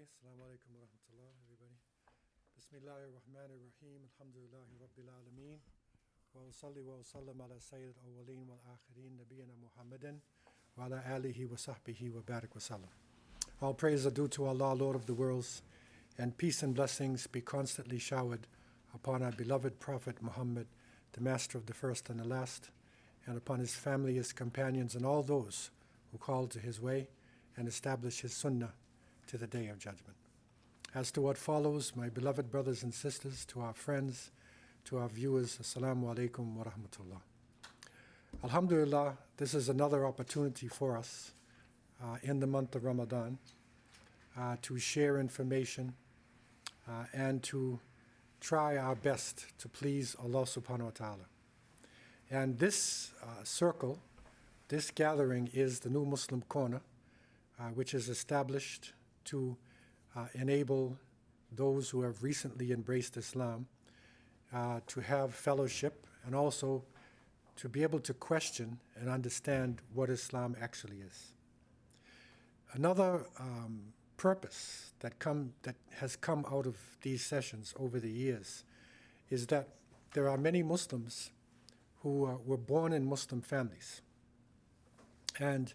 Assalamu alaikum wa rahmatullah, everybody. Bismillahir Rahmanir Rahim. Alhamdulillahi Rabbil Alameen. Wa usalli wa usallam ala Sayyid al-awwaleen wal akhirin, Nabiyyina Muhammadin, wa ala alihi wa sahbihi wa barik wa sallam. All praise are due to Allah, Lord of the worlds, and peace and blessings be constantly showered upon our beloved Prophet Muhammad, the master of the first and the last, and upon his family, his companions, and all those who call to his way and establish his sunnah to the day of judgment. As to what follows, my beloved brothers and sisters, to our friends, to our viewers, Assalamu alaikum wa rahmatullah. Alhamdulillah, this is another opportunity for us in the month of Ramadan to share information and to try our best to please Allah subhanahu wa ta'ala. And this circle, this gathering is the New Muslim Corner, which is established to enable those who have recently embraced Islam to have fellowship and also to be able to question and understand what Islam actually is. Another purpose that has come out of these sessions over the years is that there are many Muslims who were born in Muslim families, and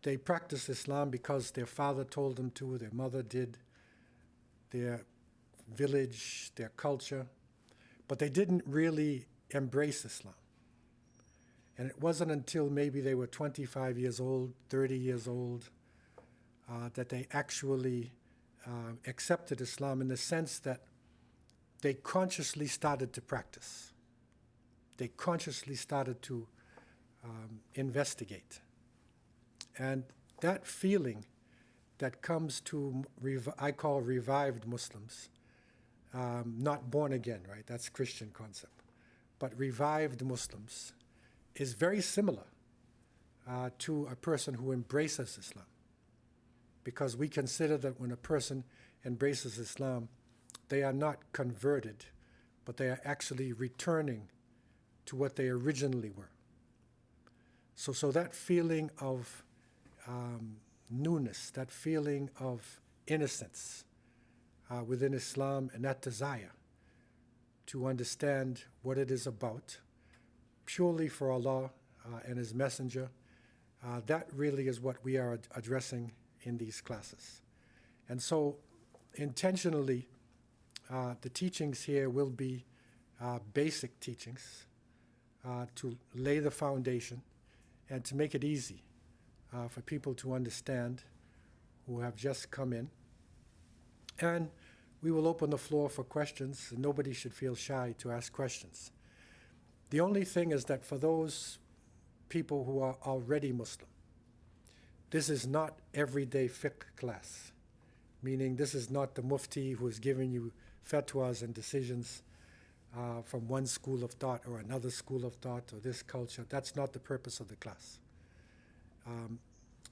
they practice Islam because their father told them to, their mother did, their village, their culture, but they didn't really embrace Islam. And it wasn't until maybe they were 25 years old, 30 years old, that they actually accepted Islam in the sense that they consciously started to practice. They consciously started to investigate. And that feeling that comes to, I call revived Muslims, not born again, right? That's Christian concept. But revived Muslims is very similar to a person who embraces Islam. Because we consider that when a person embraces Islam, they are not converted, but they are actually returning to what they originally were. So that feeling of newness, that feeling of innocence within Islam, and that desire to understand what it is about, purely for Allah and His Messenger, that really is what we are addressing in these classes. And so intentionally, the teachings here will be basic teachings to lay the foundation and to make it easy for people to understand who have just come in. And we will open the floor for questions, and nobody should feel shy to ask questions. The only thing is that for those people who are already Muslim, this is not everyday fiqh class, meaning this is not the mufti who is giving you fatwas and decisions from one school of thought or another school of thought or this culture. That's not the purpose of the class.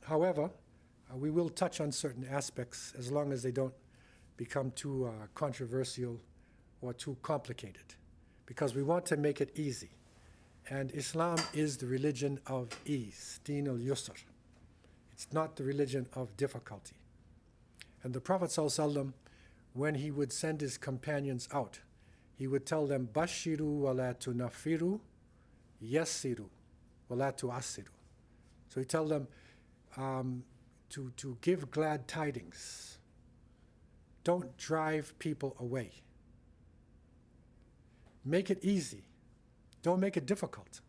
However, we will touch on certain aspects as long as they don't become too controversial or too complicated, because we want to make it easy. And Islam is the religion of ease, Deen al-Yusr. It's not the religion of difficulty. And the Prophet ﷺ, when he would send his companions out, he would tell them, Bashiru wa la tunafiru, yassiru wa la tu'assiru. So he tell them to give glad tidings. Don't drive people away. Make it easy. Don't make it difficult.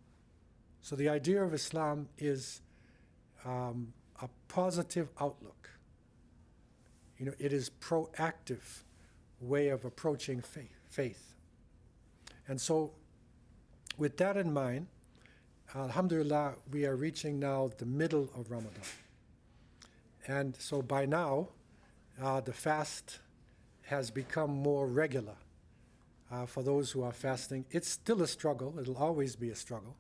So the idea of Islam is a positive outlook. You know, it is proactive way of approaching faith. And so with that in mind, alhamdulillah, we are reaching now the middle of Ramadan. And so by now, the fast has become more regular for those who are fasting. It's still a struggle. It'll always be a struggle.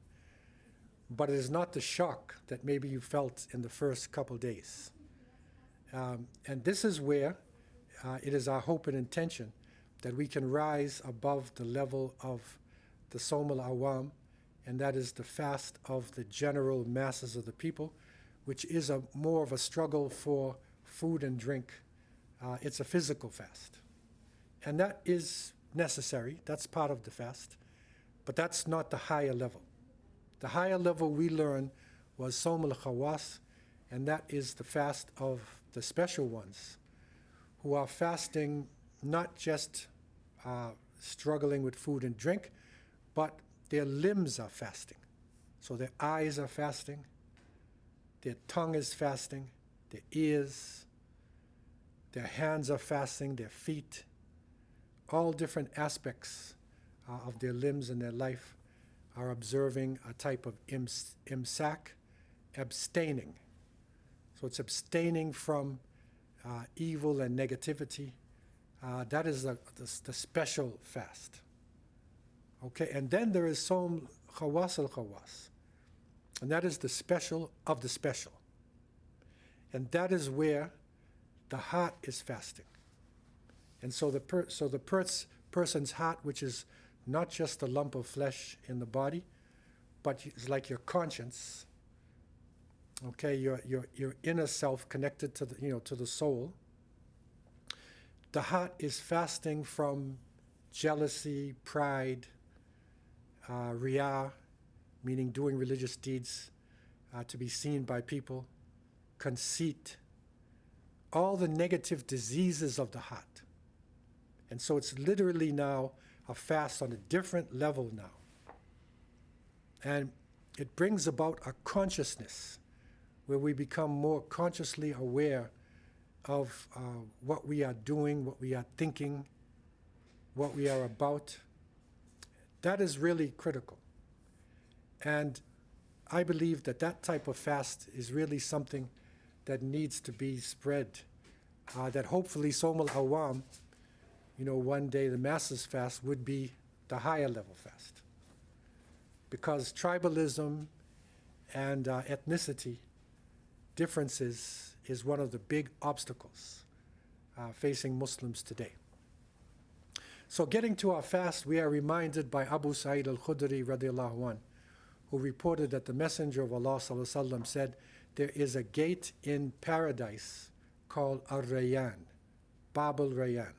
But it is not the shock that maybe you felt in the first couple days. And this is where it is our hope and intention that we can rise above the level of the Sawm al-Awam, and that is the fast of the general masses of the people, which is more of a struggle for food and drink It's a physical fast. And that is necessary. That's part of the fast. But that's not the higher level. The higher level we learned was Sawm al-Khawas, and that is the fast of the special ones who are fasting, not just struggling with food and drink, but their limbs are fasting. So their eyes are fasting, their tongue is fasting, their ears, their hands are fasting, their feet, all different aspects of their limbs and their life are observing a type of imsak, abstaining. So it's abstaining from evil and negativity. That is the special fast. Okay, and then there is Sawm Khawas al-Khawas, and that is the special of the special. And that is where the heart is fasting. And so the person's heart, which is not just a lump of flesh in the body, but it's like your conscience. Okay, your inner self connected to to the soul. The heart is fasting from jealousy, pride, riyah, meaning doing religious deeds to be seen by people, conceit, all the negative diseases of the heart. And so it's literally now a fast on a different level now. And it brings about a consciousness where we become more consciously aware of what we are doing, what we are thinking, what we are about. That is really critical. And I believe that that type of fast is really something that needs to be spread, that hopefully Sawm al-Awam, one day the masses fast would be the higher level fast. Because tribalism and ethnicity differences is one of the big obstacles facing Muslims today. So getting to our fast, we are reminded by Abu Sa'id al-Khudri radiallahu anh, who reported that the Messenger of Allah sallallahu alaihi wasallam said, there is a gate in paradise called Ar-Rayyan, Bab al-Rayyan,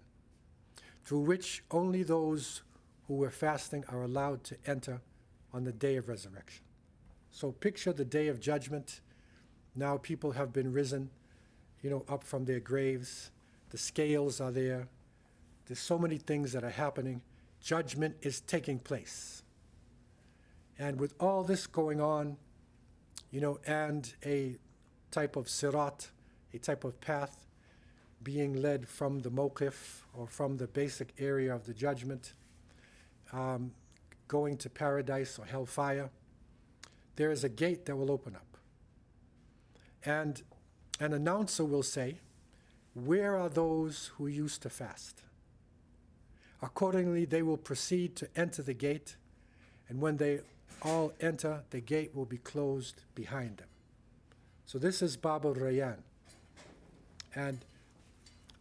through which only those who were fasting are allowed to enter on the day of resurrection. So picture the day of judgment. Now people have been risen, up from their graves. The scales are there. There's so many things that are happening. Judgment is taking place. And with all this going on, and a type of sirat, a type of path being led from the mawqif or from the basic area of the judgment, going to paradise or hellfire, there is a gate that will open up. And an announcer will say, where are those who used to fast? Accordingly, they will proceed to enter the gate, and when they all enter, the gate will be closed behind them. So this is Bab al-Rayyan. And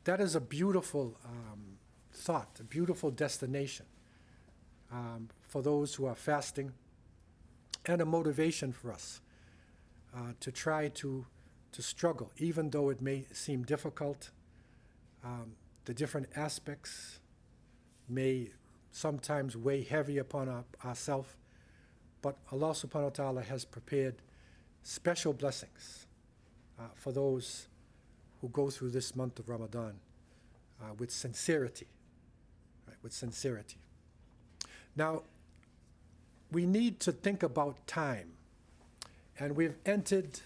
that is a beautiful thought, a beautiful destination for those who are fasting, and a motivation for us to try to struggle, even though it may seem difficult. The different aspects may sometimes weigh heavy upon ourselves, but Allah subhanahu wa ta'ala has prepared special blessings for those who go through this month of Ramadan with sincerity, right, with sincerity. Now, we need to think about time, and we've entered,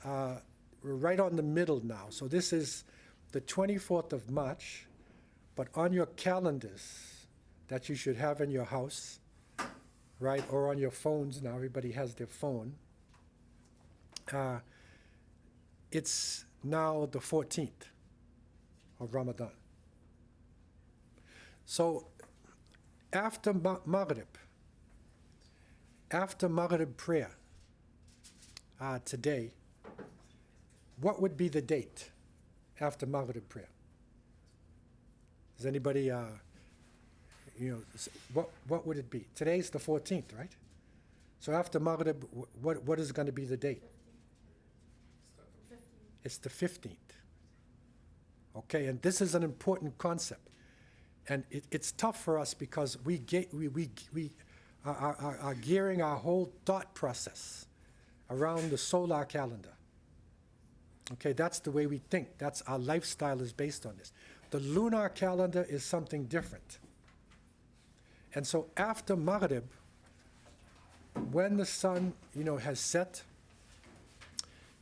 we're right on the middle now. So this is the 24th of March, but on your calendars that you should have in your house, right, or on your phones now, everybody has their phone, it's now the 14th of Ramadan. So after Maghrib prayer today, what would be the date after Maghrib prayer? Does anybody, what would it be? Today's the 14th, right? So after Maghrib, what is going to be the date? It's the 15th. Okay, and this is an important concept. And it's tough for us because we are gearing our whole thought process around the solar calendar. Okay, that's the way we think. That's our lifestyle is based on this. The lunar calendar is something different. And so after Maghrib, when the sun, has set,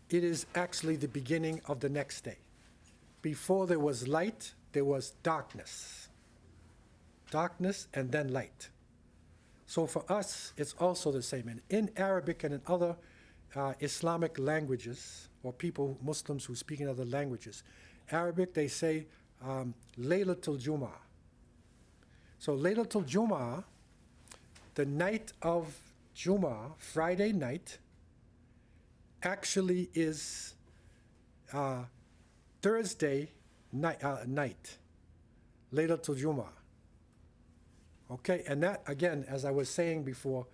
it is actually the beginning of the next day. Before there was light, there was darkness. Darkness and then light. So for us, it's also the same. And in Arabic and in other Islamic languages, or Muslims who speak in other languages, Arabic, they say Laylatul Jum'ah. So Laylatul Jum'ah, the night of Jum'ah, Friday night, actually is Thursday night, Laylatul Jum'ah. Okay, and that, again, as I was saying before,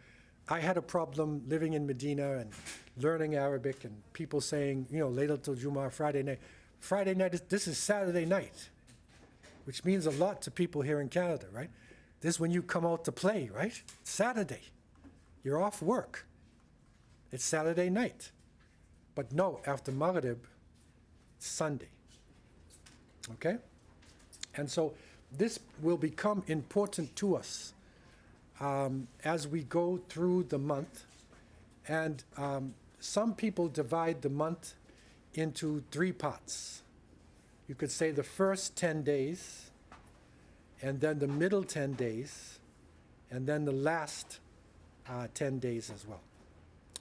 I had a problem living in Medina and learning Arabic and people saying, Laylatul Jum'ah, Friday night. Friday night, this is Saturday night, which means a lot to people here in Canada, right? This is when you come out to play, right? Saturday. You're off work. It's Saturday night. But no, after Maghrib, it's Sunday. Okay? And so this will become important to us as we go through the month. And some people divide the month into 3 parts. You could say the first 10 days, and then the middle 10 days, and then the last 10 days as well.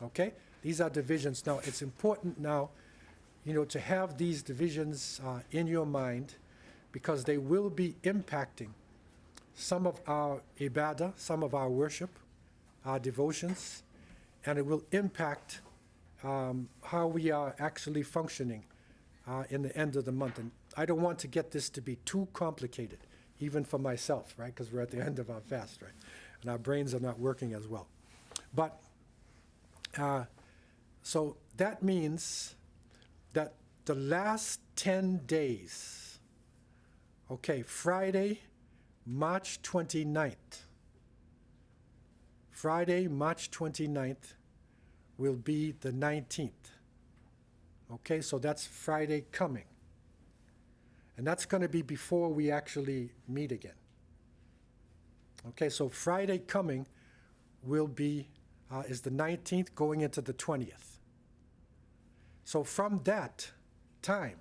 Okay? These are divisions. Now, it's important now, to have these divisions in your mind, because they will be impacting some of our ibadah, some of our worship, our devotions, and it will impact how we are actually functioning in the end of the month. And I don't want to get this to be too complicated, even for myself, right? Because we're at the end of our fast, right? And our brains are not working as well. But, so that means that the last 10 days, okay, Friday, March 29th. Friday, March 29th will be the 19th. Okay, so that's Friday coming. And that's going to be before we actually meet again. Okay, so Friday coming will be, is the 19th going into the 20th. So from that time,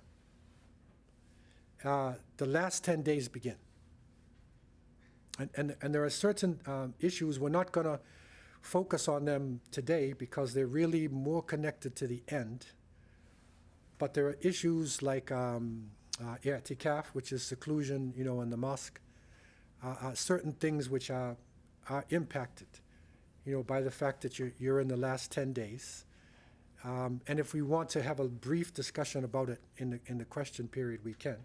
the last 10 days begin. And there are certain issues, we're not going to focus on them today because they're really more connected to the end. But there are issues like i'tikaf, which is seclusion, in the mosque. Certain things which are impacted, by the fact that you're in the last 10 days. And if we want to have a brief discussion about it in the question period, we can.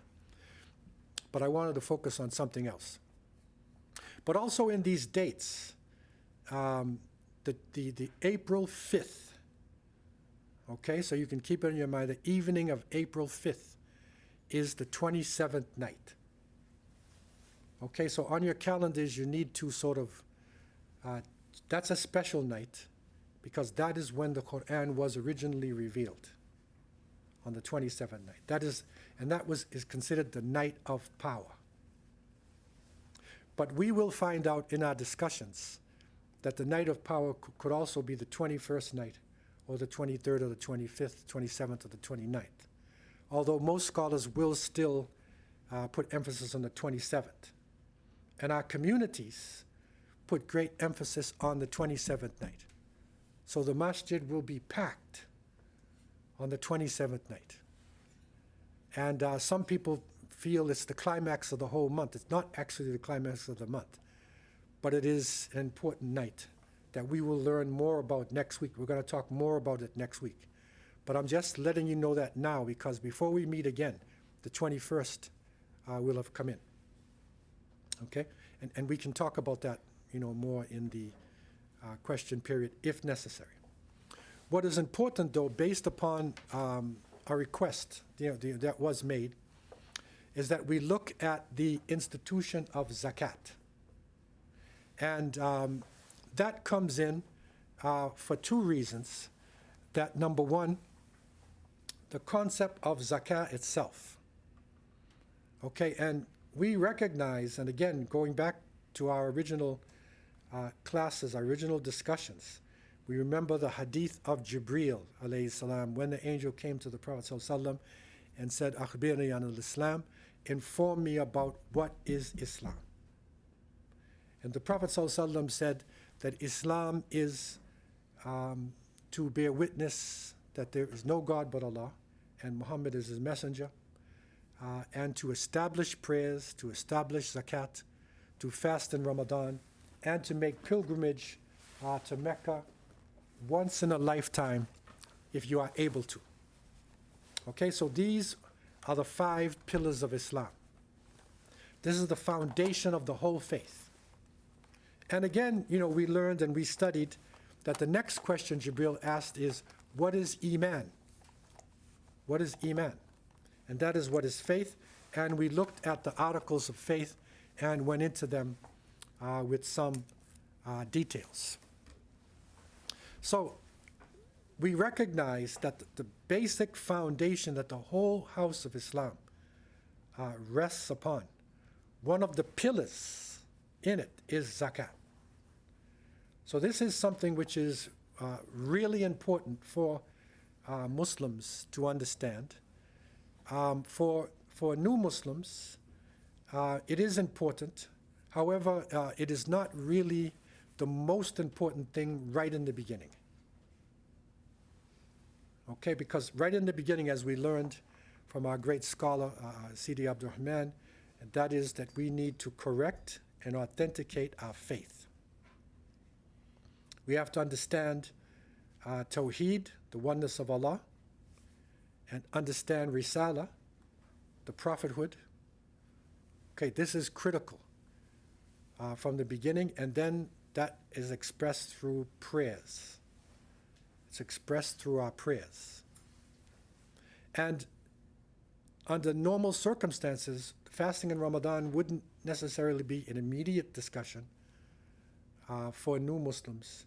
But I wanted to focus on something else. But also in these dates, the April 5th, okay, so you can keep it in your mind, the evening of April 5th is the 27th night. Okay, so on your calendars you need to sort of, that's a special night because that is when the Quran was originally revealed, on the 27th night. That is considered the night of power. But we will find out in our discussions that the night of power could also be the 21st night, or the 23rd, or the 25th, 27th, or the 29th. Although most scholars will still put emphasis on the 27th. And our communities put great emphasis on the 27th night. So the masjid will be packed on the 27th night. And some people feel it's the climax of the whole month. It's not actually the climax of the month, but it is an important night that we will learn more about next week. We're going to talk more about it next week. But I'm just letting you know that now, because before we meet again, the 21st will have come in. Okay? And we can talk about that, more in the question period if necessary. What is important, though, based upon a request that was made, is that we look at the institution of zakat. And that comes in for two reasons. That number one, the concept of zakat itself. Okay, and we recognize, and again, going back to our original classes, our original discussions, we remember the hadith of Jibreel alayhi salam, when the angel came to the Prophet sallallahu alaihi wasallam and said, "Akhbirni an al-Islam," inform me about what is Islam. And the Prophet ﷺ said that Islam is to bear witness that there is no God but Allah, and Muhammad is his messenger, and to establish prayers, to establish zakat, to fast in Ramadan, and to make pilgrimage to Mecca once in a lifetime if you are able to. Okay, so these are the 5 pillars of Islam. This is the foundation of the whole faith. And again, we learned and we studied that the next question Jibreel asked is, what is Iman? What is Iman? And that is what is faith. And we looked at the articles of faith and went into them with some details. So we recognize that the basic foundation that the whole house of Islam rests upon, one of the pillars in it is zakat. So this is something which is really important for Muslims to understand. For new Muslims, it is important. However, it is not really the most important thing right in the beginning. Okay, because right in the beginning, as we learned from our great scholar, Sidi Abdullah Hakim, and that is that we need to correct and authenticate our faith. We have to understand Tawheed, the oneness of Allah, and understand Risala, the prophethood. Okay, this is critical from the beginning, and then that is expressed through prayers. It's expressed through our prayers. And under normal circumstances, fasting in Ramadan wouldn't necessarily be an immediate discussion for new Muslims.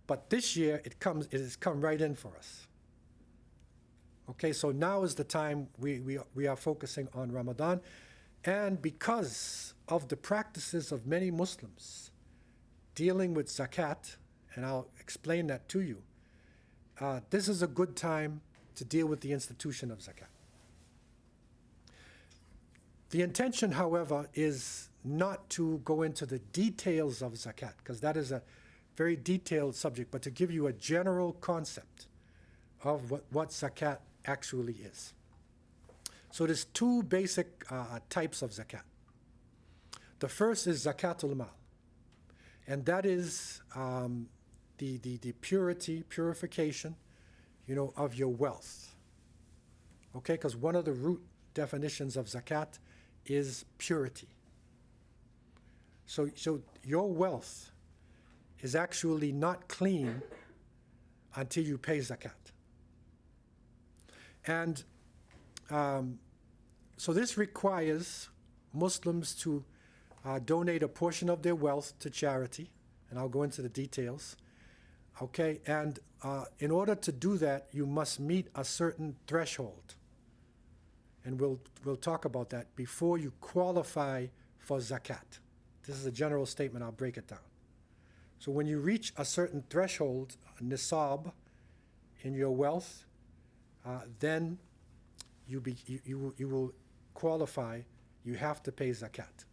But this year, it has come right in for us. Okay, so now is the time we are focusing on Ramadan. And because of the practices of many Muslims dealing with zakat, and I'll explain that to you, this is a good time to deal with the institution of zakat. The intention, however, is not to go into the details of zakat, because that is a very detailed subject, but to give you a general concept of what zakat actually is. So there's 2 basic types of zakat. The first is zakatul mal, and that is the purification, of your wealth. Okay, because one of the root definitions of zakat is purity. So your wealth is actually not clean until you pay zakat. And so this requires Muslims to donate a portion of their wealth to charity, and I'll go into the details. Okay, and in order to do that, you must meet a certain threshold. And we'll talk about that before you qualify for zakat. This is a general statement, I'll break it down. So when you reach a certain threshold, a nisab, in your wealth, then you will qualify, you have to pay zakat.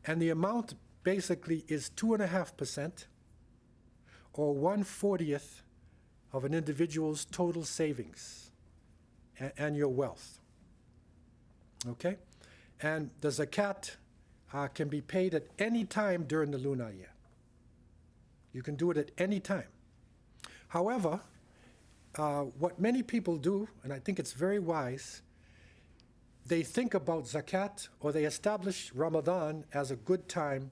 And the amount basically is 2.5% or 1/40th of an individual's total savings and your wealth. Okay? And the zakat can be paid at any time during the lunar year. You can do it at any time. However, what many people do, and I think it's very wise, they think about zakat, or they establish Ramadan as a good time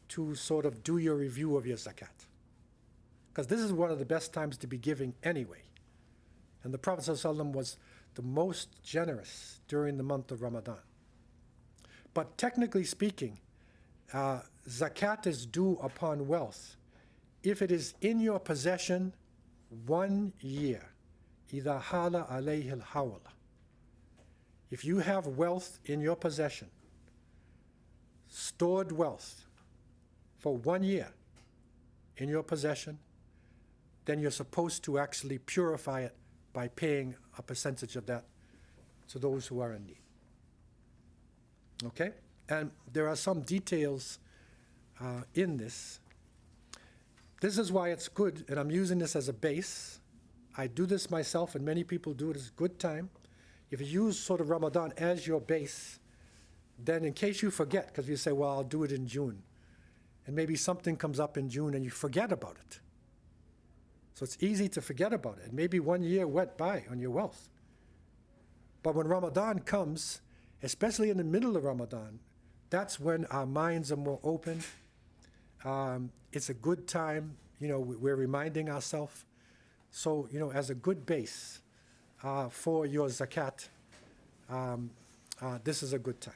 to sort of do your review of your zakat. Because this is one of the best times to be giving anyway. And the Prophet ﷺ was the most generous during the month of Ramadan. But technically speaking, zakat is due upon wealth if it is in your possession 1 year. إِذَا حَالَ عَلَيْهِ الْحَوْلَ. If you have wealth in your possession, stored wealth for 1 year in your possession, then you're supposed to actually purify it by paying a percentage of that to those who are in need. Okay? And there are some details in this. This is why it's good, and I'm using this as a base. I do this myself, and many people do it. It's a good time. If you use sort of Ramadan as your base, then in case you forget, because you say, well, I'll do it in June, and maybe something comes up in June and you forget about it. So it's easy to forget about it. And maybe 1 year went by on your wealth. But when Ramadan comes, especially in the middle of Ramadan, that's when our minds are more open. It's a good time, we're reminding ourselves. So, as a good base for your zakat, this is a good time.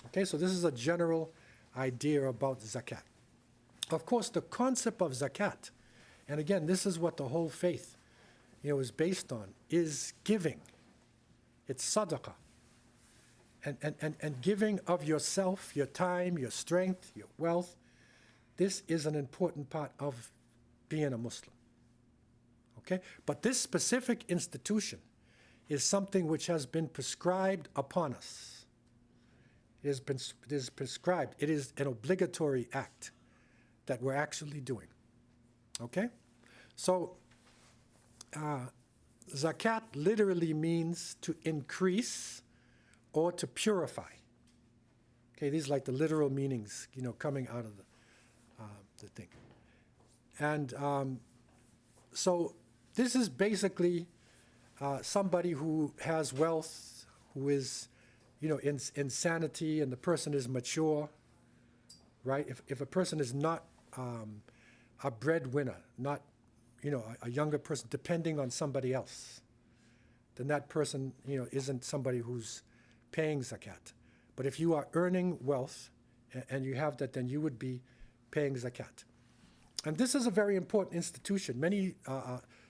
Okay, so this is a general idea about zakat. Of course, the concept of zakat, and again, this is what the whole faith, is based on, is giving. It's sadaqah. And giving of yourself, your time, your strength, your wealth, this is an important part of being a Muslim. Okay? But this specific institution is something which has been prescribed upon us. It is prescribed. It is an obligatory act that we're actually doing. Okay? So, zakat literally means to increase or to purify. Okay, these are like the literal meanings, coming out of the thing. And so this is basically somebody who has wealth, who is, in sanity, and the person is mature, right? If a person is not a breadwinner, not, a younger person depending on somebody else, then that person, isn't somebody who's paying zakat. But if you are earning wealth and you have that, then you would be paying zakat. And this is a very important institution. Many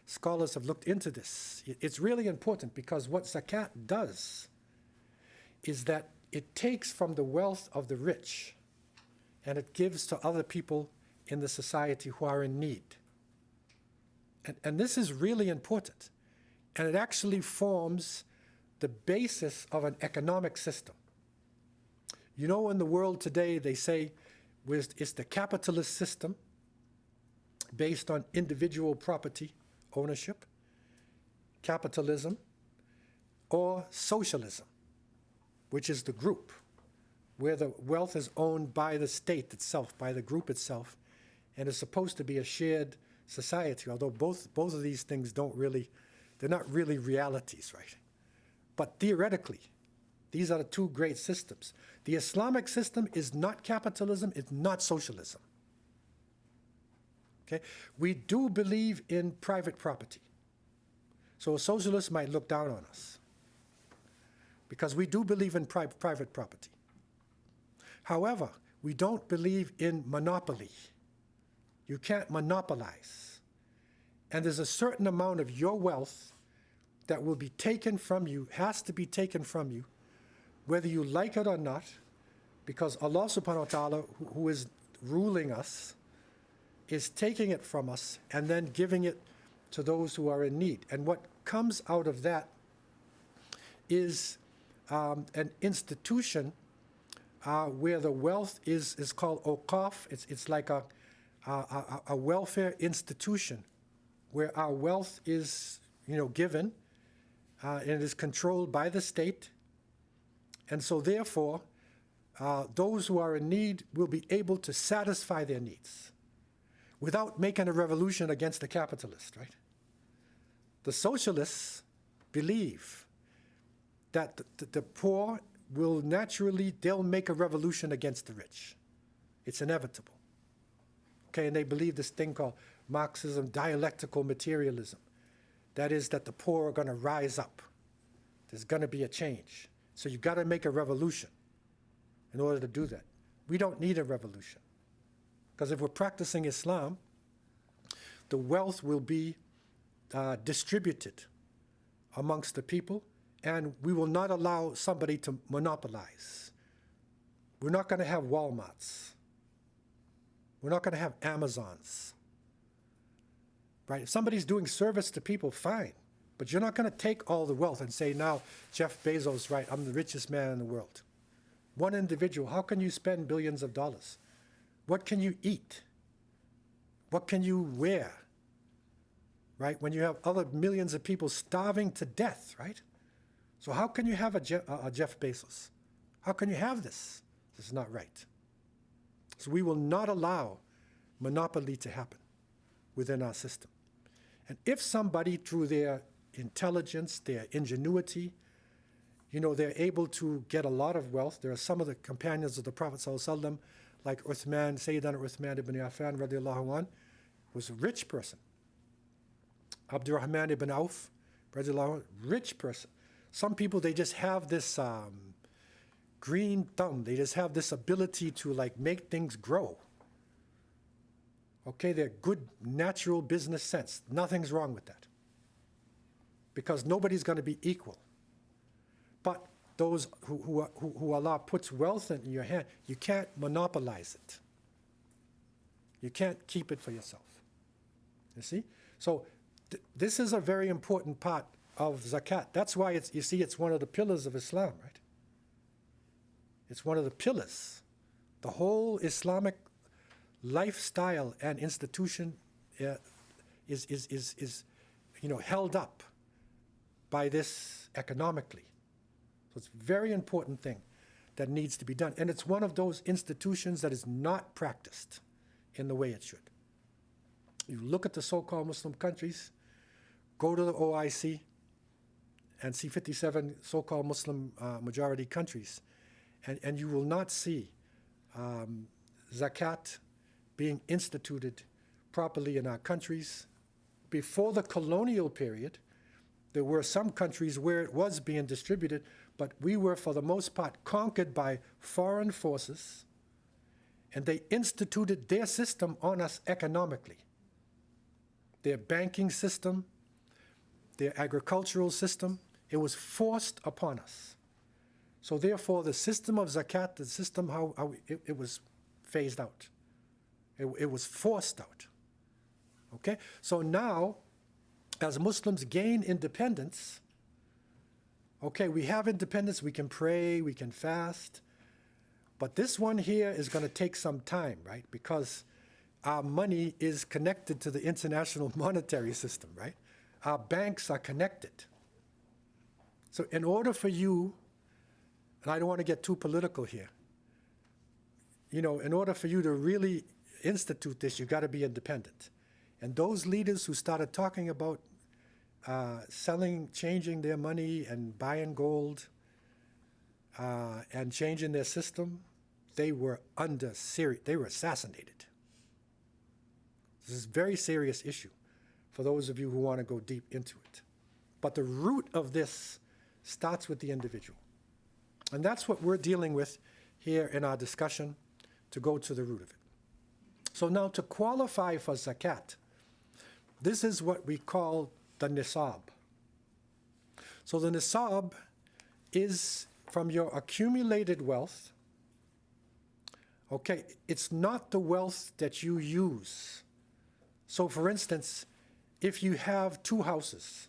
scholars have looked into this. It's really important because what zakat does is that it takes from the wealth of the rich and it gives to other people in the society who are in need. And this is really important. And it actually forms the basis of an economic system. In the world today, they say it's the capitalist system based on individual property ownership, capitalism, or socialism, which is the group, where the wealth is owned by the state itself, by the group itself, and is supposed to be a shared society, although both of these things they're not really realities, right? But theoretically, these are the two great systems. The Islamic system is not capitalism, it's not socialism. Okay? We do believe in private property. So a socialist might look down on us because we do believe in private property. However, we don't believe in monopoly. You can't monopolize. And there's a certain amount of your wealth that will be taken from you, has to be taken from you, whether you like it or not, because Allah subhanahu wa ta'ala, who is ruling us, is taking it from us and then giving it to those who are in need. And what comes out of that is an institution where the wealth is called awqaf. It's like a welfare institution where our wealth is, given, and it is controlled by the state. And so therefore, those who are in need will be able to satisfy their needs without making a revolution against the capitalist, right? The socialists believe that the poor will they'll make a revolution against the rich. It's inevitable. Okay, and they believe this thing called Marxism, dialectical materialism. That is that the poor are going to rise up There's going to be a change. So you've got to make a revolution in order to do that. We don't need a revolution. Because if we're practicing Islam, the wealth will be distributed amongst the people, and we will not allow somebody to monopolize. We're not going to have Walmarts. We're not going to have Amazons. Right? If somebody's doing service to people, fine. But you're not going to take all the wealth and say, now, Jeff Bezos, right, I'm the richest man in the world. One individual, how can you spend billions of dollars? What can you eat? What can you wear? Right? When you have other millions of people starving to death, right? So how can you have a Jeff Bezos? How can you have this? This is not right. So we will not allow monopoly to happen within our system. And if somebody, through their intelligence, their ingenuity, they're able to get a lot of wealth. There are some of the companions of the Prophet ﷺ, like Uthman, Sayyidina Uthman ibn Affan, radiallahu anh, was a rich person. Abdurrahman ibn Auf, radiallahu anh, rich person. Some people, they just have this green thumb. They just have this ability to make things grow. Okay, they're good, natural business sense. Nothing's wrong with that. Because nobody's going to be equal. But those who Allah puts wealth in your hand, you can't monopolize it. You can't keep it for yourself. You see? So this is a very important part of zakat. That's why it's one of the pillars of Islam, right? It's one of the pillars. The whole Islamic lifestyle and institution is held up by this economically. So it's a very important thing that needs to be done. And it's one of those institutions that is not practiced in the way it should. You look at the so-called Muslim countries, go to the OIC, and see 57 so-called Muslim majority countries, and you will not see zakat being instituted properly in our countries. Before the colonial period, there were some countries where it was being distributed, but we were, for the most part, conquered by foreign forces, and they instituted their system on us economically. Their banking system, their agricultural system, it was forced upon us. So therefore, the system of zakat, the system how it was phased out. It was forced out. Okay? So now, as Muslims gain independence, okay, we have independence, we can pray, we can fast, but this one here is going to take some time, right? Because our money is connected to the international monetary system, right? Our banks are connected. So in order for you, and I don't want to get too political here, in order for you to really institute this, you've got to be independent. And those leaders who started talking about changing their money and buying gold and changing their system, they were assassinated. This is a very serious issue for those of you who want to go deep into it. But the root of this starts with the individual. And that's what we're dealing with here in our discussion, to go to the root of it. So now, to qualify for zakat, this is what we call the nisab. So the nisab is from your accumulated wealth. Okay, it's not the wealth that you use. So for instance, if you have two houses,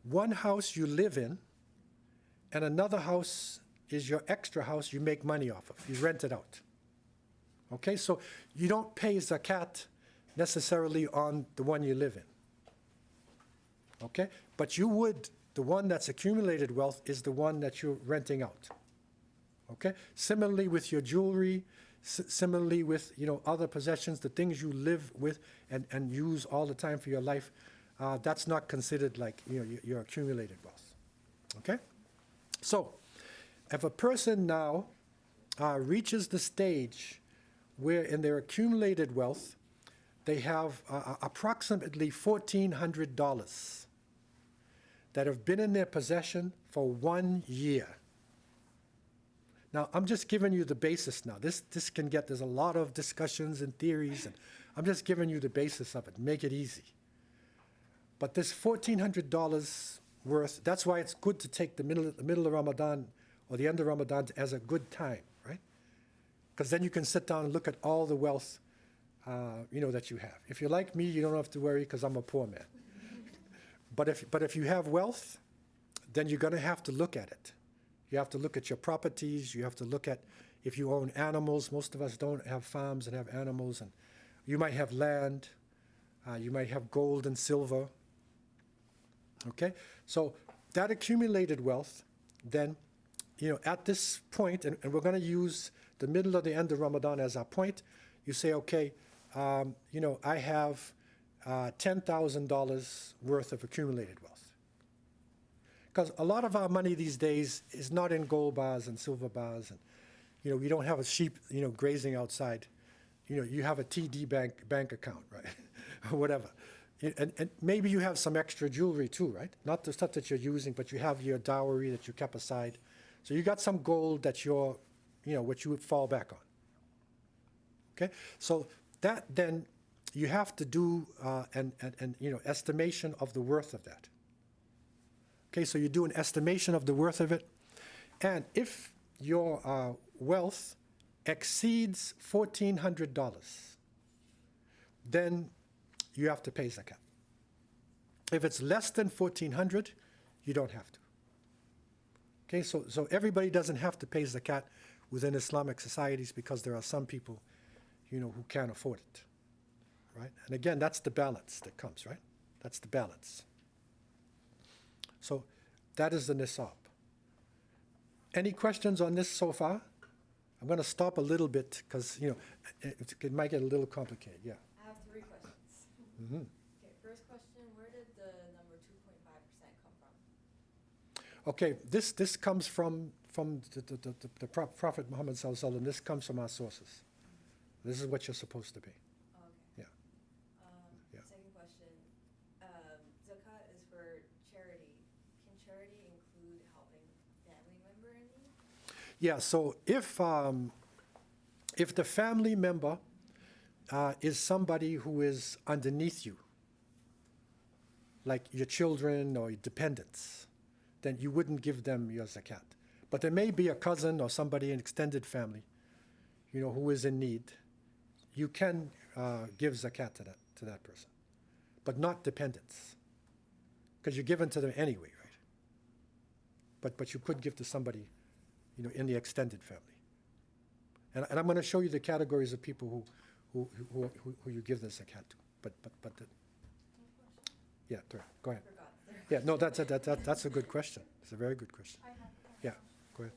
one house you live in, and another house is your extra house you make money off of. You rent it out. Okay, so you don't pay zakat necessarily on the one you live in. Okay, but you would, the one that's accumulated wealth is the one that you're renting out. Okay, similarly with your jewelry, similarly with other possessions, the things you live with and use all the time for your life, that's not considered like your accumulated wealth. Okay, so if a person now reaches the stage where in their accumulated wealth they have approximately $1,400 that have been in their possession for 1 year. Now, I'm just giving you the basis now. This can get, there's a lot of discussions and theories, and I'm just giving you the basis of it, make it easy. But this $1,400 worth, that's why it's good to take the middle of Ramadan or the end of Ramadan as a good time, right? Because then you can sit down and look at all the wealth, that you have. If you're like me, you don't have to worry because I'm a poor man. But if you have wealth, then you're going to have to look at it. You have to look at your properties. You have to look at if you own animals. Most of us don't have farms and have animals. And you might have land. You might have gold and silver. Okay? So that accumulated wealth, then, at this point, and we're going to use the middle or the end of Ramadan as our point, you say, okay, I have $10,000 worth of accumulated wealth. Because a lot of our money these days is not in gold bars and silver bars, and we don't have a sheep grazing outside. You have a TD bank account, right? Or whatever. And maybe you have some extra jewelry too, right? Not the stuff that you're using, but you have your dowry that you kept aside. So you got some gold that what you would fall back on. Okay, so that then you have to do an estimation of the worth of that. Okay, so you do an estimation of the worth of it, and if your wealth exceeds $1,400, then you have to pay zakat. If it's less than $1,400, you don't have to. Okay, so everybody doesn't have to pay zakat within Islamic societies because there are some people, who can't afford it, right? And again, that's the balance that comes, right? That's the balance. So that is the nisab. Any questions on this so far? I'm going to stop a little bit because, it might get a little complicated. Yeah. I have 3 questions. Mm-hmm. Okay, first question, where did the number 2.5% come from? Okay, this comes from the Prophet Muhammad Sallallahu Alaihi Wasallam. This comes from our sources. This is what you're supposed to be. Okay. Yeah. Yeah. Second question, zakat is for charity. Can charity include helping family member in need? Yeah, so if the family member is somebody who is underneath you, like your children or your dependents, then you wouldn't give them your zakat. But there may be a cousin or somebody in extended family, who is in need. You can give zakat to that person, but not dependents, because you're given to them anyway, right? But you could give to somebody, in the extended family. And I'm going to show you the categories of people who you give the zakat to. But yeah, go ahead. Yeah, no, that's a good question. It's a very good question. Yeah, go ahead.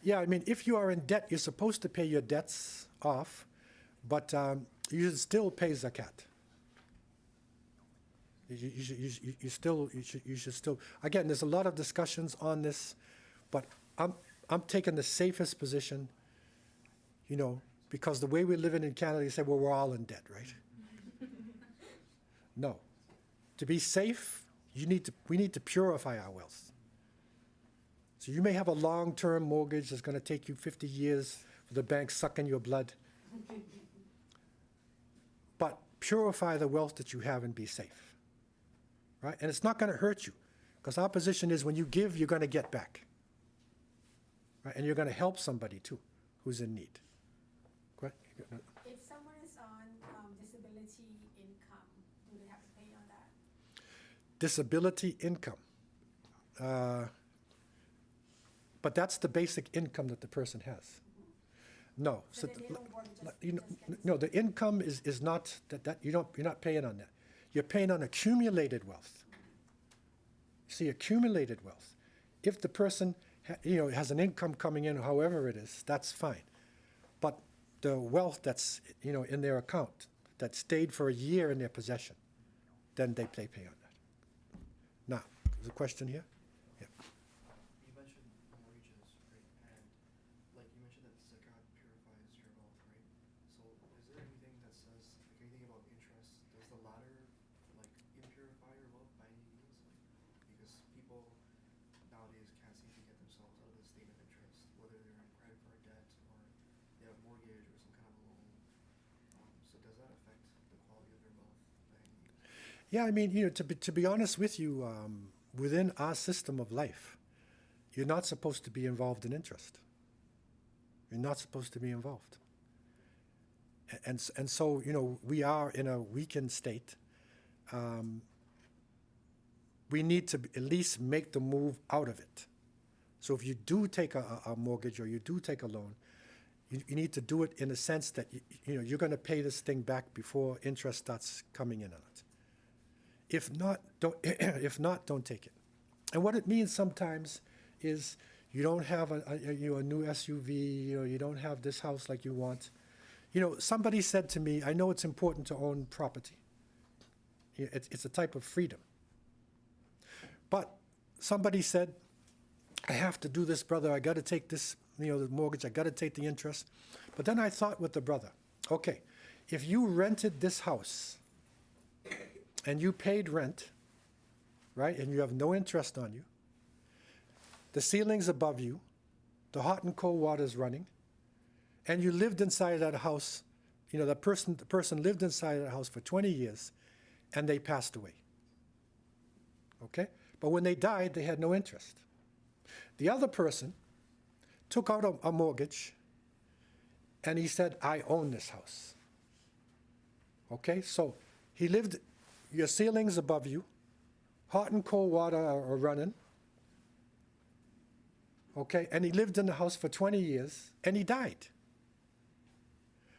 Yeah, I mean, if you are in debt, you're supposed to pay your debts off, but you should still pay zakat. You should still. Again, there's a lot of discussions on this, but I'm taking the safest position, because the way we're living in Canada, you say, well, we're all in debt, right? No. To be safe, we need to purify our wealth. So you may have a long-term mortgage that's going to take you 50 years for the bank sucking your blood. But purify the wealth that you have and be safe. Right? And it's not going to hurt you. Because our position is when you give, you're going to get back. Right? And you're going to help somebody too who's in need. Go ahead. If someone is on disability income, do they have to pay on that? Disability income. But that's the basic income that the person has. No. So they don't work, No, the income is not that you're not paying on that. You're paying on accumulated wealth. See, accumulated wealth. If the person has an income coming in, however it is, that's fine. But the wealth that's in their account that stayed for a year in their possession, then they pay on that. Now, there's a question here. Yeah. You mentioned mortgages, right? And like you mentioned that zakat purifies your wealth, right? So is there anything that says anything about interest, does the latter like impurify your wealth by any means? Like, because people nowadays can't seem to get themselves out of the state of interest, whether they're in credit card debt or they have a mortgage or some kind of a loan. So does that affect the quality of their wealth by any means? Yeah, I mean, to be honest with you, within our system of life, you're not supposed to be involved in interest. You're not supposed to be involved. And so, we are in a weakened state. We need to at least make the move out of it. So if you do take a mortgage or you do take a loan, you need to do it in a sense that you're going to pay this thing back before interest starts coming in on it. If not, don't take it. And what it means sometimes is you don't have a new SUV, you don't have this house like you want. Somebody said to me, I know it's important to own property. It's a type of freedom. But somebody said, I have to do this, brother. I got to take this, the mortgage. I got to take the interest. But then I thought with the brother, okay, if you rented this house and you paid rent, right, and you have no interest on you, the ceiling's above you, the hot and cold water's running, and you lived inside that house, the person lived inside that house for 20 years, and they passed away. Okay? But when they died, they had no interest. The other person took out a mortgage, and he said, I own this house. Okay? So he lived, your ceiling's above you, hot and cold water are running. Okay? And he lived in the house for 20 years, and he died.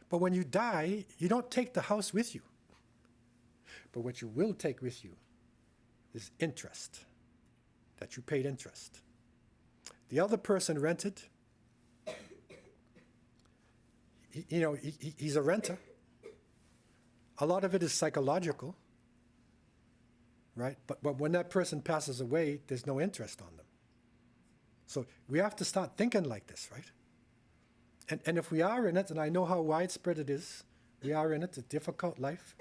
But when you die, you don't take the house with you. But what you will take with you is interest, that you paid interest. The other person rented. He's a renter. A lot of it is psychological, right? But when that person passes away, there's no interest on them. So we have to start thinking like this, right? And if we are in it, and I know how widespread it is, we are in it, it's a difficult life.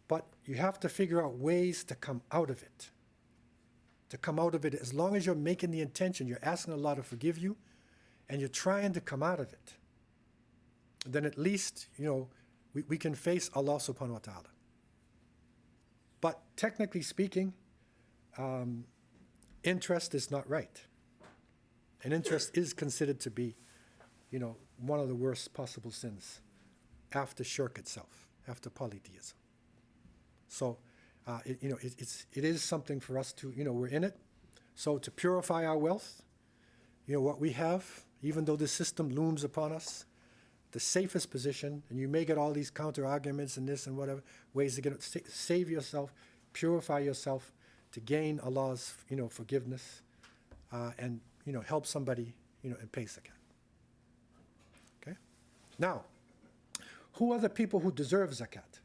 But you have to figure out ways to come out of it. To come out of it, as long as you're making the intention, you're asking Allah to forgive you, and you're trying to come out of it, then at least, we can face Allah subhanahu wa ta'ala. But technically speaking, interest is not right. And interest is considered to be, one of the worst possible sins after shirk itself, after polytheism. So, it is something for us to, we're in it. So to purify our wealth, what we have, even though the system looms upon us, the safest position, and you may get all these counter arguments and this and whatever, ways to get save yourself, purify yourself, to gain Allah's, forgiveness, and, help somebody, and pay zakat. Okay? Now, who are the people who deserve zakat?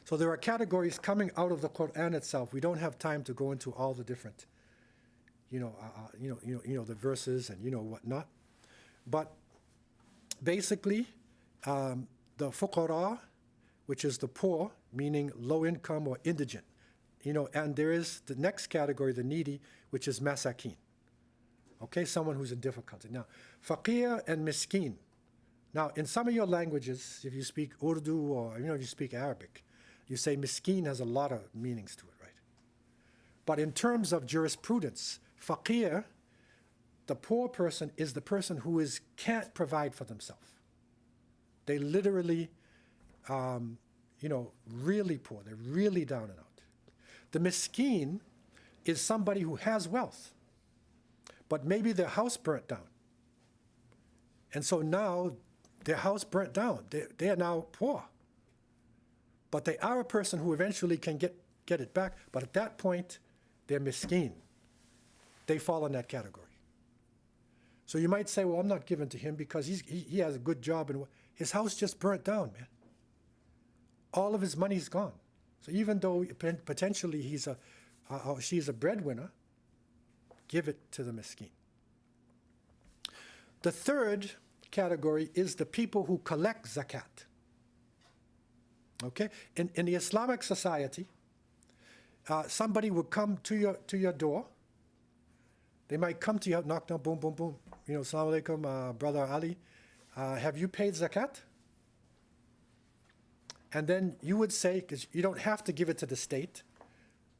So there are categories coming out of the Quran itself. We don't have time to go into all the different, the verses and whatnot. But basically, the fuqara, which is the poor, meaning low income or indigent, and there is the next category, the needy, which is masakin. Okay, someone who's in difficulty. Now, faqir and miskin. Now, in some of your languages, if you speak Urdu or if you speak Arabic, you say miskin has a lot of meanings to it, right? But in terms of jurisprudence, faqir, the poor person, is the person who can't provide for themselves. They literally, really poor. They're really down and out. The miskin is somebody who has wealth, but maybe their house burnt down. And so now their house burnt down. They are now poor. But they are a person who eventually can get it back. But at that point, they're miskin. They fall in that category. So you might say, well, I'm not giving to him because he has a good job. And his house just burnt down, man. All of his money's gone. So even though potentially she's a breadwinner, give it to the miskin. The third category is the people who collect zakat. Okay? In the Islamic society, somebody would come to your door. They might come to you, knock down, boom, boom, boom. You know, Assalamu alaikum, Brother Ali. Have you paid zakat? And then you would say, because you don't have to give it to the state,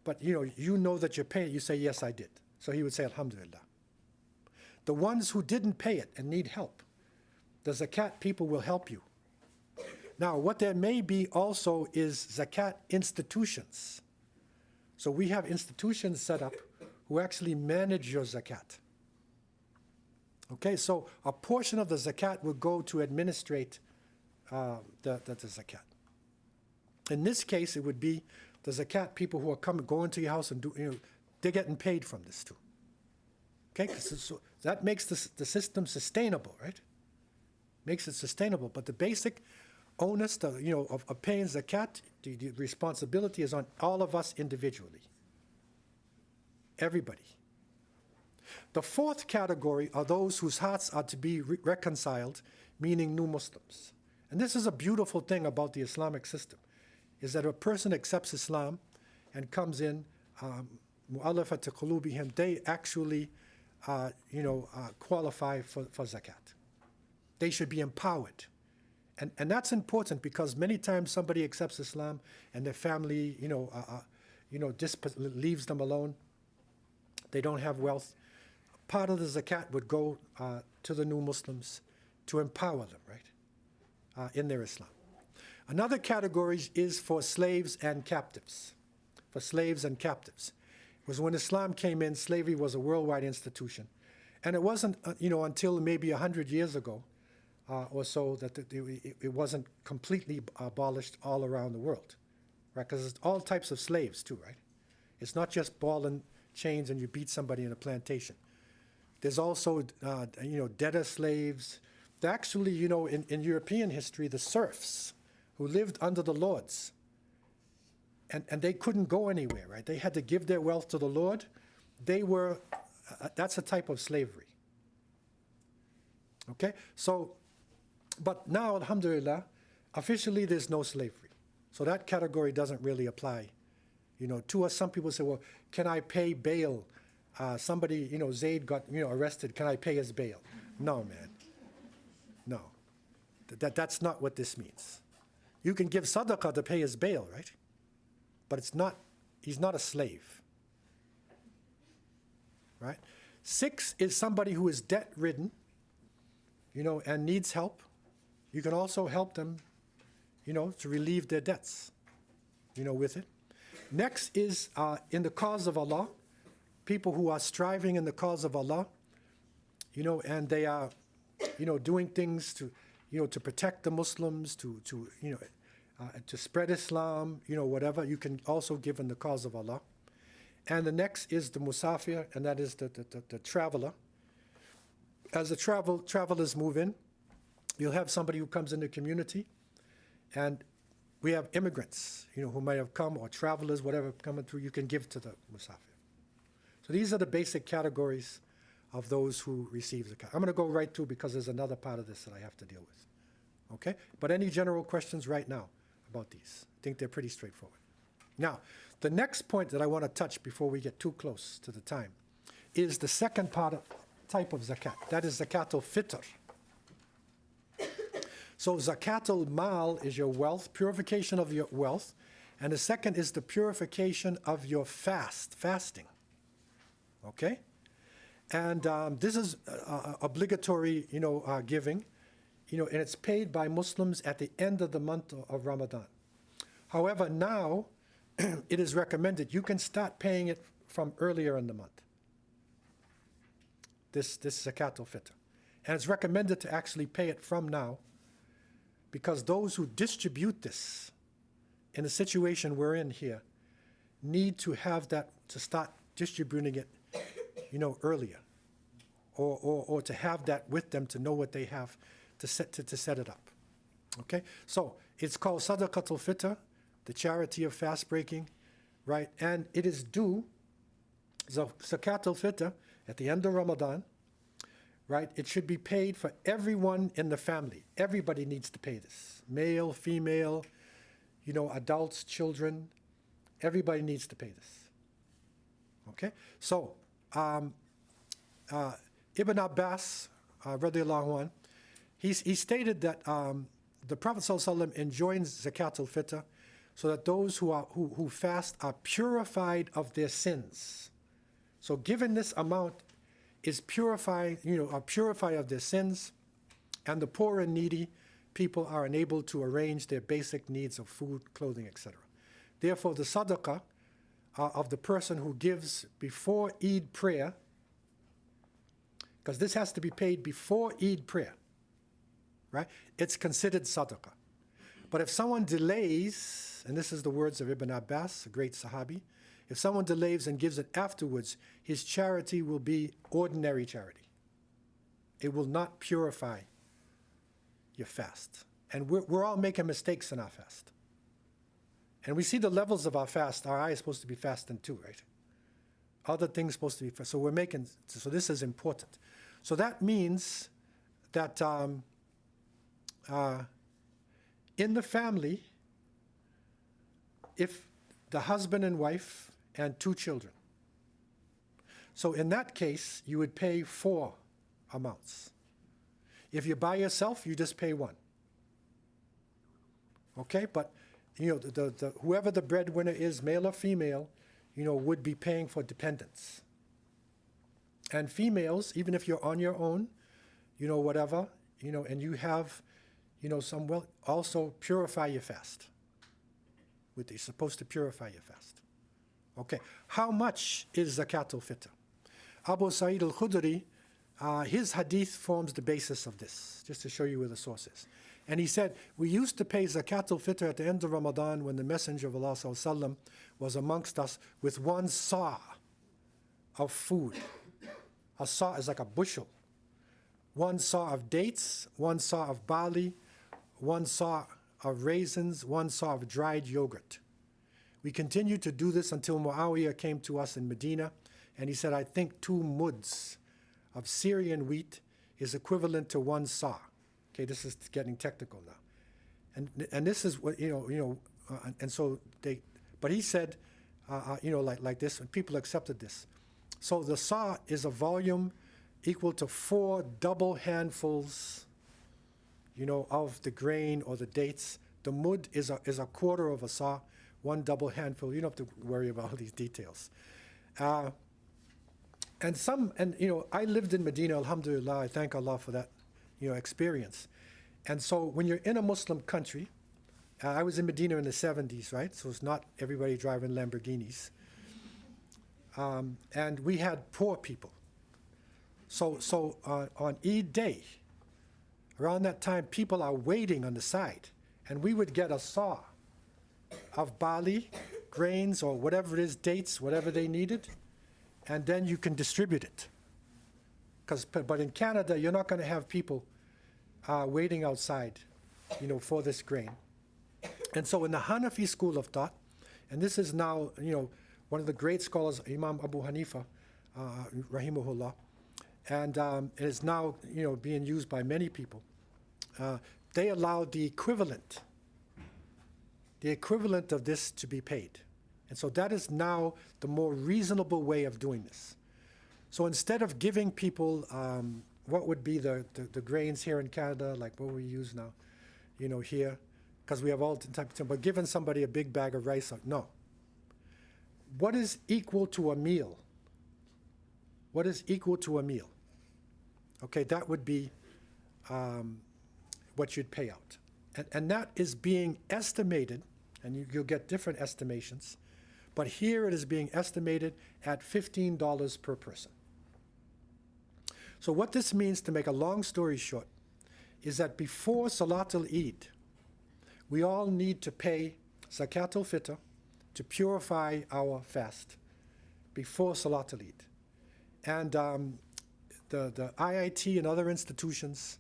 but you know that you're paying. You say, yes, I did. So he would say, Alhamdulillah. The ones who didn't pay it and need help, the zakat people will help you. Now, what there may be also is zakat institutions. So we have institutions set up who actually manage your zakat. Okay, so a portion of the zakat will go to administrate the zakat. In this case, it would be the zakat people who are going to your house and they're getting paid from this too. Okay, so that makes the system sustainable, right? Makes it sustainable. But the basic onus, of paying zakat, the responsibility is on all of us individually. Everybody. The fourth category are those whose hearts are to be reconciled, meaning new Muslims. And this is a beautiful thing about the Islamic system, is that a person accepts Islam and comes in, mu'allafat qulubihim, they actually, qualify for zakat. They should be empowered. And that's important because many times somebody accepts Islam and their family, leaves them alone. They don't have wealth. Part of the zakat would go to the new Muslims to empower them, right, in their Islam. Another category is for slaves and captives. For slaves and captives. Was when Islam came in, slavery was a worldwide institution. And it wasn't, until maybe 100 years ago or so that it wasn't completely abolished all around the world, right? Because it's all types of slaves too, right? It's not just ball and chains and you beat somebody in a plantation. There's also, debtor slaves. Actually, in European history, the serfs who lived under the lords, and they couldn't go anywhere, right? They had to give their wealth to the Lord. They were, that's a type of slavery. Okay? So, but now, alhamdulillah, officially there's no slavery. So that category doesn't really apply, to us. Some people say, well, can I pay bail? Somebody, Zayd got, arrested. Can I pay his bail? No, man. No. That's not what this means. You can give sadaqah to pay his bail, right? But he's not a slave. Right? 6 is somebody who is debt-ridden, and needs help. You can also help them, to relieve their debts, with it. Next is in the cause of Allah, people who are striving in the cause of Allah, and they are, doing things to, to protect the Muslims, to spread Islam, whatever. You can also give in the cause of Allah. And the next is the musafir, and that is the traveler. As the travelers move in, you'll have somebody who comes in the community, and we have immigrants, who might have come, or travelers, whatever, coming through, you can give to the musafir. So these are the basic categories of those who receive zakat. I'm going to go right through because there's another part of this that I have to deal with. Okay? But any general questions right now about these? I think they're pretty straightforward. Now, the next point that I want to touch before we get too close to the time is the second type of zakat. That is zakat al-fitr. So zakat al-mal is your wealth, purification of your wealth. And the second is the purification of your fasting. Okay? And this is obligatory, giving, and it's paid by Muslims at the end of the month of Ramadan. However, now it is recommended you can start paying it from earlier in the month. This zakat al-fitr. And it's recommended to actually pay it from now because those who distribute this in the situation we're in here need to have that, to start distributing it, earlier, or to have that with them to know what they have to set it up. Okay, so it's called Sadaqat al-Fitr, the charity of fast breaking, right? And it is due, Zakat al-Fitr, at the end of Ramadan, right? It should be paid for everyone in the family. Everybody needs to pay this, male, female, adults, children, everybody needs to pay this. Okay? So, Ibn Abbas, radiallahu anh, he stated that the Prophet ﷺ enjoins Zakat al-Fitr so that those who fast are purified of their sins. So given this amount is purified of their sins, and the poor and needy people are enabled to arrange their basic needs of food, clothing, etc. Therefore, the sadaqah of the person who gives before Eid prayer, because this has to be paid before Eid prayer, right? It's considered sadaqah. But if someone delays, and this is the words of Ibn Abbas, a great Sahabi, if someone delays and gives it afterwards, his charity will be ordinary charity. It will not purify your fast. And we're all making mistakes in our fast. And we see the levels of our fast. Our eye is supposed to be fasting too, right? Other things supposed to be fast. So so this is important. So that means that in the family, if the husband and wife and 2 children, so in that case, you would pay 4 amounts. If you're by yourself, you just pay 1. Okay, but whoever the breadwinner is, male or female, would be paying for dependents. And females, even if you're on your own, whatever, and you have, some wealth, also purify your fast. You're supposed to purify your fast. Okay, how much is Zakat al-Fitr? Abu Sa'id al-Khudri, his hadith forms the basis of this, just to show you where the source is. And he said, we used to pay Zakat al-Fitr at the end of Ramadan when the Messenger of Allah ﷺ was amongst us with 1 sa' of food. A sa' is like a bushel. 1 sa' of dates, 1 sa' of barley, 1 sa' of raisins, 1 sa' of dried yogurt. We continued to do this until Muawiyah came to us in Medina, and he said, I think 2 muds of Syrian wheat is equivalent to 1 sa'. Okay, this is getting technical now. And this is what, and so but he said, like this, and people accepted this. So the sa' is a volume equal to 4 double handfuls, of the grain or the dates. The mud is a quarter of a sa', 1 double handful. You don't have to worry about all these details. I lived in Medina, alhamdulillah, I thank Allah for that, experience. And so when you're in a Muslim country, I was in Medina in the 70s, right? So it's not everybody driving Lamborghinis. And we had poor people. So on Eid day, around that time, people are waiting on the side. And we would get a sa' of barley, grains, or whatever it is, dates, whatever they needed, and then you can distribute it. But in Canada, you're not going to have people waiting outside, for this grain. And so in the Hanafi school of thought, and this is now, one of the great scholars, Imam Abu Hanifa, rahimahullah, and it is now, being used by many people. They allow the equivalent of this to be paid. And so that is now the more reasonable way of doing this. So instead of giving people what would be the grains here in Canada, like what we use now, here, because we have all types of things, but giving somebody a big bag of rice, no. What is equal to a meal? What is equal to a meal? Okay, that would be what you'd pay out. And that is being estimated, and you'll get different estimations, but here it is being estimated at $15 per person. So what this means, to make a long story short, is that before Salatul Eid, we all need to pay Zakat al-Fitr to purify our fast before Salatul Eid. And the IIT and other institutions,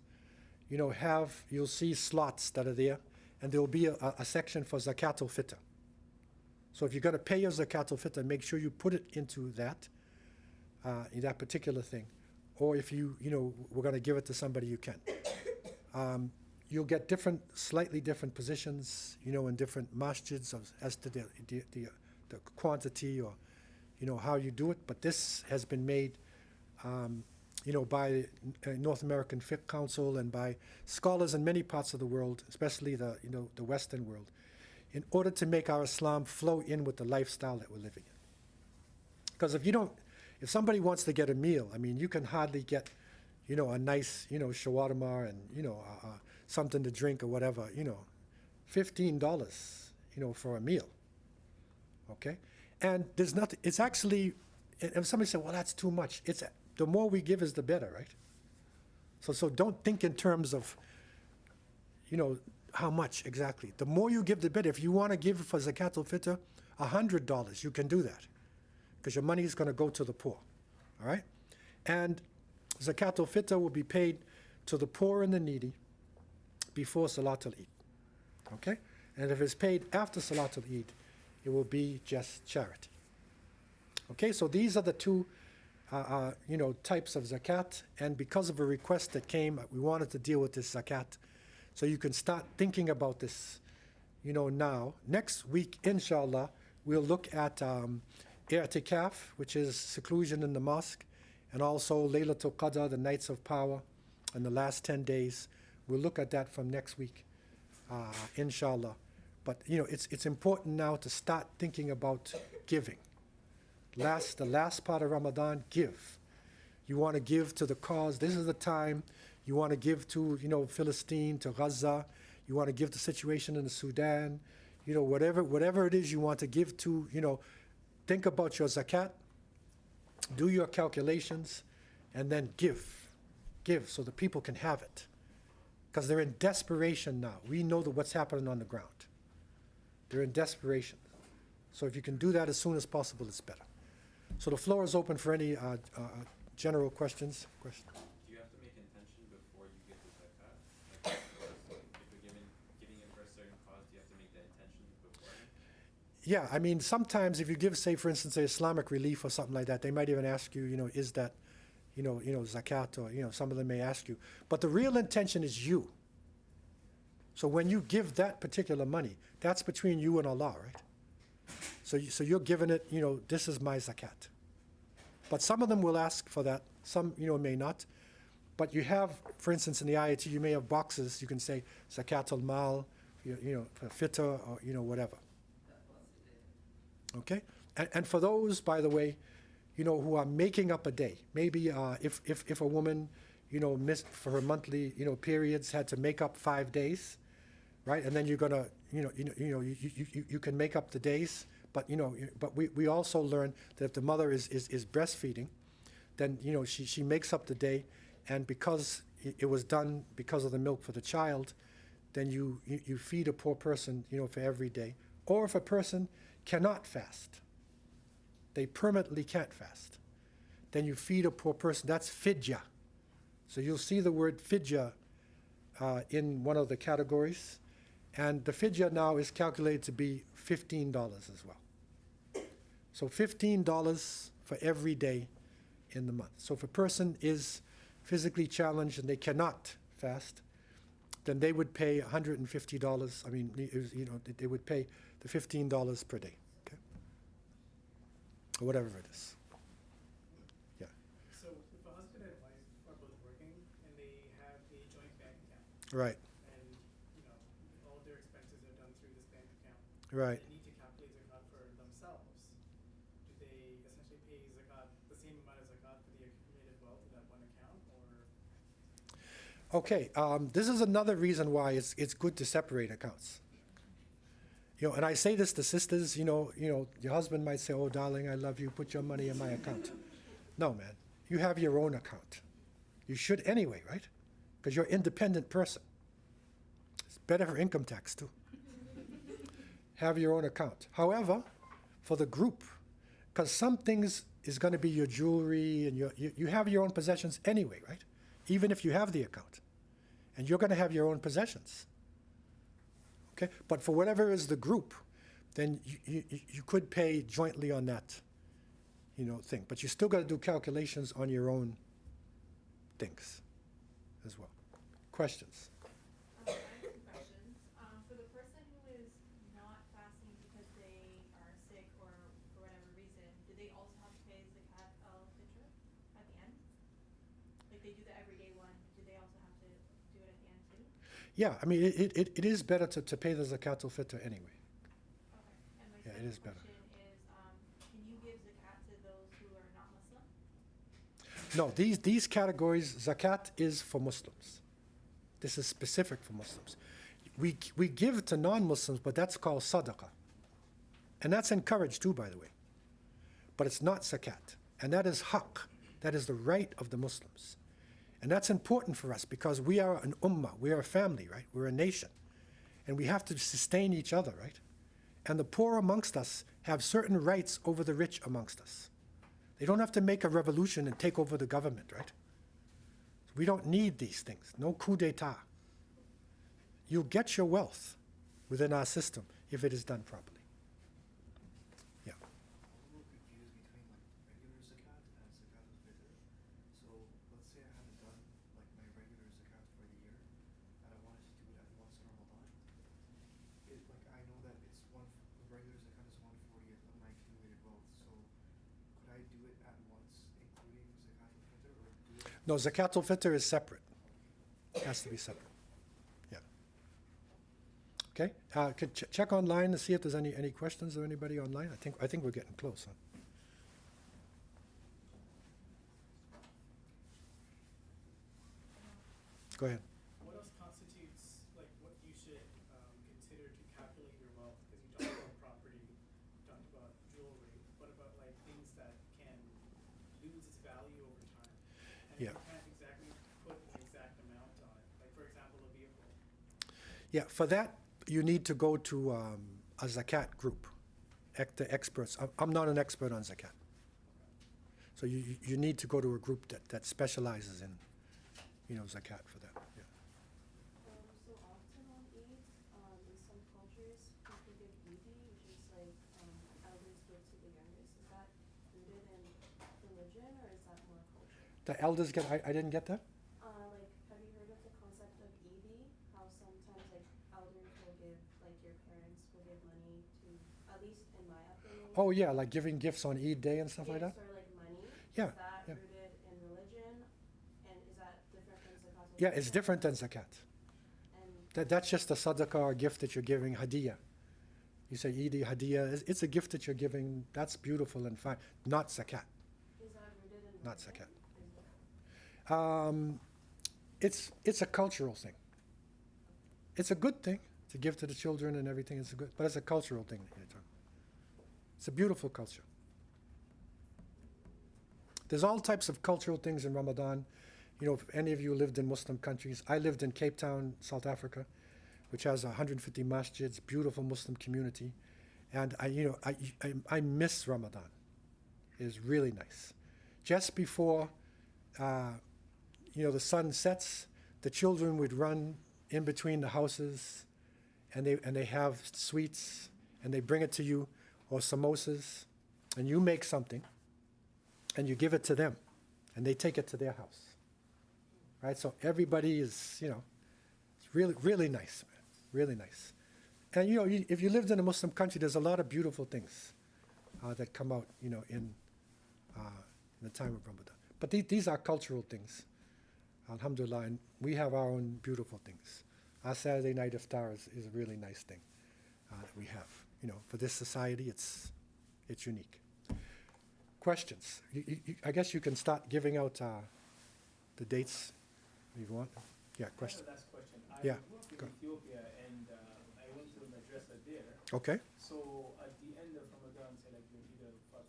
you'll see slots that are there, and there will be a section for Zakat al-Fitr. So if you're going to pay your Zakat al-Fitr, make sure you put it into that particular thing. Or if we're going to give it to somebody, you can. you'll get slightly different positions, in different masjids as to the quantity or, how you do it. But this has been made, by North American Fiqh Council and by scholars in many parts of the world, especially the Western world, in order to make our Islam flow in with the lifestyle that we're living in. Because if somebody wants to get a meal, I mean, you can hardly get, a nice, shawarma and, something to drink or whatever, $15, for a meal. Okay? And there's nothing, it's actually, if somebody said, well, that's too much, the more we give is the better, right? So don't think in terms of, how much exactly. The more you give, the better. If you want to give for Zakat al-Fitr $100, you can do that because your money is going to go to the poor, all right? And Zakat al-Fitr will be paid to the poor and the needy before Salat al-Eid, okay? And if it's paid after Salat al-Eid, it will be just charity. Okay, so these are the two types of zakat, and because of a request that came, we wanted to deal with this zakat, so you can start thinking about this, now. Next week, inshallah, we'll look at i'tikaf, which is seclusion in the mosque, and also Laylatul Qadr, the nights of power, and the last 10 days. We'll look at that from next week, inshallah. But, it's important now to start thinking about giving. The last part of Ramadan, give. You want to give to the cause. This is the time. You want to give to, Philistine, to Gaza. You want to give the situation in the Sudan. Whatever it is you want to give to, think about your zakat, do your calculations, and then give. Give so the people can have it. Because they're in desperation now. We know what's happening on the ground. They're in desperation. So if you can do that as soon as possible, it's better. So the floor is open for any general questions. Do you have to make intention before you give the zakat? Like, if you're giving it for a certain cause, do you have to make that intention beforehand? Yeah, I mean, sometimes if you give, say, for instance, a Islamic relief or something like that, they might even ask you, is that, zakat, or, some of them may ask you. But the real intention is you. So when you give that particular money, that's between you and Allah, right? So you're giving it, this is my zakat. But some of them will ask for that. Some, may not. But you have, for instance, in the IIT, you may have boxes. You can say zakat al-mal, fitr, or, whatever. Okay? And for those, by the way, who are making up a day, maybe if a woman, missed for her monthly, periods, had to make up 5 days, right? And then you're gonna, you can make up the days, but but we also learn that if the mother is breastfeeding, then she makes up the day, and because it was done because of the milk for the child, then you feed a poor person, for every day. Or if a person cannot fast, they permanently can't fast, then you feed a poor person. That's fidya. So you'll see the word fidya in one of the categories. And the fidya now is calculated to be $15 as well. So $15 for every day in the month. So if a person is physically challenged and they cannot fast, then they would pay $150. I mean, they would pay the $15 per day, okay? Or whatever it is. Yeah. So if a husband and wife are both working and they have a joint bank account, Right, and all their expenses are done through this bank account, right. they need to calculate zakat for themselves. Do they essentially pay zakat, the same amount of zakat for the accumulated wealth in that one account, or? Okay, this is another reason why it's good to separate accounts. And I say this to sisters, your husband might say, oh, darling, I love you, put your money in my account. No, man, you have your own account. You should anyway, right? Because you're an independent person. It's better for income tax, too. Have your own account. However, for the group, because some things is going to be your jewelry, and you have your own possessions anyway, right? Even if you have the account. And you're going to have your own possessions. Okay? But for whatever is the group, then you could pay jointly on that, thing. But you still got to do calculations on your own things as well. Questions? like they do the everyday one, do they also have to do it at the end too? Yeah, I mean, it is better to pay the Zakat al-Fitr anyway. Okay. And my Yeah, it second is better. question is, can you give zakat to those who are not Muslim? No, these categories, Zakat is for Muslims. This is specific for Muslims. We give to non-Muslims, but that's called sadaqah. And that's encouraged too, by the way. But it's not zakat. And that is haqq. That is the right of the Muslims. And that's important for us because we are an ummah. We are a family, right? We're a nation. And we have to sustain each other, right? And the poor amongst us have certain rights over the rich amongst us. They don't have to make a revolution and take over the government, right? We don't need these things. No coup d'etat. You'll get your wealth within our system if it is done properly. Yeah. I'm a little confused between like regular zakat and zakat al-fitr. So let's say I haven't done like my regular zakat for the year, and I wanted to do it at once in Ramadan. Like I know that it's the regular zakat is 1/40th of my accumulated wealth. So could I do it at once, including zakat al-fitr, or do it? No, zakat al-fitr is separate. It has to be separate. Yeah. Okay. Could check online to see if there's any questions or anybody online. I think we're getting close. Huh? Go ahead. What else constitutes, like, what you should consider to calculate your wealth? Because you talked about property, you talked about jewelry. What about, like, things that can lose its value over time? And Yeah. you can't exactly put an exact amount on it. Like, for example, a vehicle. Yeah, for that, you need to go to a zakat group, the experts. I'm not an expert on zakat. So you need to go to a group that specializes in, zakat for that. Yeah. So often on Eid, in some cultures, people give Eidi, which is like elders give to the youngest. Is that rooted in religion or is that more culture? The elders get, I didn't get that? Like, have you heard of the concept of Eidi? How sometimes like elders will give, like your parents will give money to, at least in my upbringing. Oh, yeah, like giving gifts on Eid day and stuff like that? Gifts or like money. Yeah, Is that yeah. rooted in religion? And is that different than zakat? Yeah, it's different than zakat. And That's just a sadaqah or gift that you're giving, hadiyah. You say Eid hadiyah, it's a gift that you're giving, that's beautiful and fine. Not zakat, is that rooted in not religion? zakat. It's a cultural thing. It's a good thing to give to the children and everything, it's a good, but it's a cultural thing that you're talking. It's a beautiful culture. There's all types of cultural things in Ramadan. If any of you lived in Muslim countries, I lived in Cape Town, South Africa, which has 150 masjids, beautiful Muslim community. And I miss Ramadan. It is really nice. Just before, the sun sets, the children would run in between the houses, and they have sweets, and they bring it to you, or samosas, and you make something, and you give it to them, and they take it to their house. Right? So everybody is, it's really, really nice, man. Really nice. And, if you lived in a Muslim country, there's a lot of beautiful things that come out, in the time of Ramadan. But these are cultural things, alhamdulillah, and we have our own beautiful things. Our Saturday night iftar is a really nice thing that we have. For this society, it's unique. Questions? I guess you can start giving out the dates if you want. Yeah, question. I have a last question. I Yeah, grew up go. in Ethiopia and I went to a madrasa there. Okay. So at the end of Ramadan, say like your Eid al-Fitr,